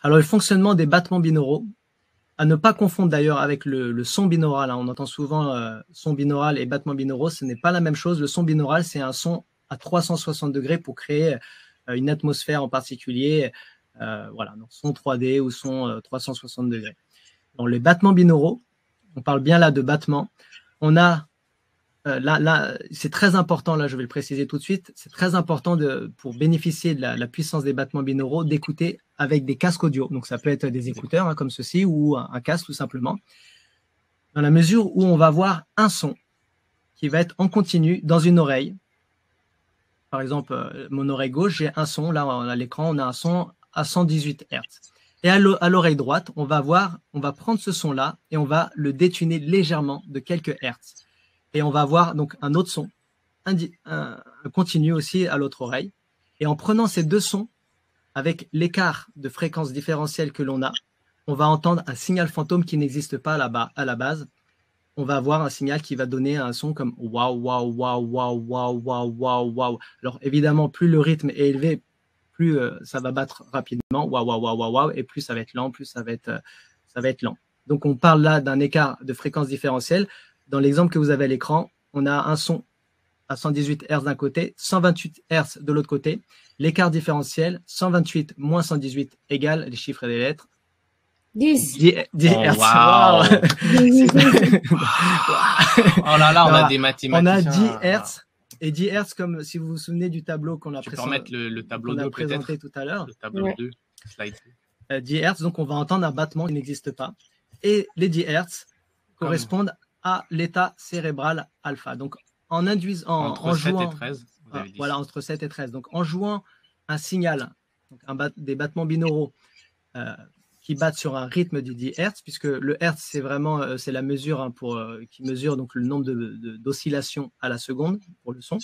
Alors, le fonctionnement des battements binauraux, à ne pas confondre d'ailleurs avec le son binaural. Hein. On entend souvent son binaural et battements binauraux, ce n'est pas la même chose. Le son binaural, c'est un son à 360 degrés pour créer une atmosphère en particulier, voilà, donc son 3D ou son 360 degrés. Dans les battements binauraux, on parle bien là de battements. On a là, c'est très important, là je vais le préciser tout de suite, c'est très important pour bénéficier de la puissance des battements binauraux d'écouter avec des casques audio. Donc ça peut être des écouteurs hein, comme ceci ou un casque tout simplement. Dans la mesure où on va avoir un son qui va être en continu dans une oreille. Par exemple, mon oreille gauche, j'ai un son, là à l'écran, on a un son à 118 Hz. Et à l'oreille droite, on va prendre ce son-là et on va le détuner légèrement de quelques Hertz. Et on va avoir donc un autre son, un continu aussi à l'autre oreille. Et en prenant ces deux sons, avec l'écart de fréquence différentielle que l'on a, on va entendre un signal fantôme qui n'existe pas à la base. On va avoir un signal qui va donner un son comme waouh, waouh, waouh, waouh, waouh, waouh, waouh, waouh. Alors évidemment, plus le rythme est élevé, plus ça va battre rapidement, waouh, waouh, waouh, waouh, waouh, et plus ça va être lent, plus ça va être lent. Donc on parle là d'un écart de fréquence différentielle. Dans l'exemple que vous avez à l'écran, on a un son à 118 Hz d'un côté, 128 Hz de l'autre côté. L'écart différentiel, 128 moins 118 égale les chiffres et les lettres. 10. 10 Oh, Hz. waouh. Oh là là, on a des On a mathématiciens. 10 Hz. Et 10 Hz, comme si vous vous souvenez du tableau qu'on a, le tableau 2, présenté tout à l'heure. Le tableau 2, slide 2. 10 Hz, donc on va entendre un battement qui n'existe pas. Et les 10 Hz correspondent à l'état cérébral alpha. Donc en induisant, entre 7 et 13, vous avez dit. Voilà, entre 7 et 13. Donc en jouant un signal, donc des battements binauraux qui battent sur un rythme de 10 Hz, puisque le Hertz, c'est vraiment c'est la mesure hein, qui mesure donc, le nombre d'oscillations à la seconde pour le son.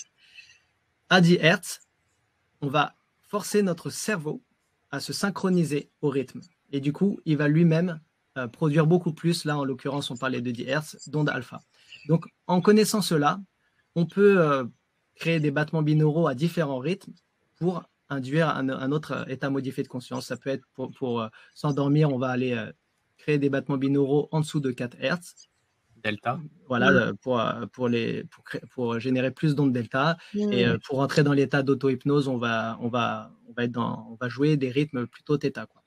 À 10 Hz, on va forcer notre cerveau à se synchroniser au rythme. Et du coup, il va lui-même produire beaucoup plus. Là, en l'occurrence, on parlait de 10 Hz, d'ondes alpha. Donc, en connaissant cela, on peut créer des battements binauraux à différents rythmes pour induire un autre état modifié de conscience. Ça peut être pour s'endormir, on va aller créer des battements binauraux en dessous de 4 Hz. Delta. Voilà, pour générer plus d'ondes delta. Et pour entrer dans l'état d'auto-hypnose, on va jouer des rythmes plutôt θ, quoi.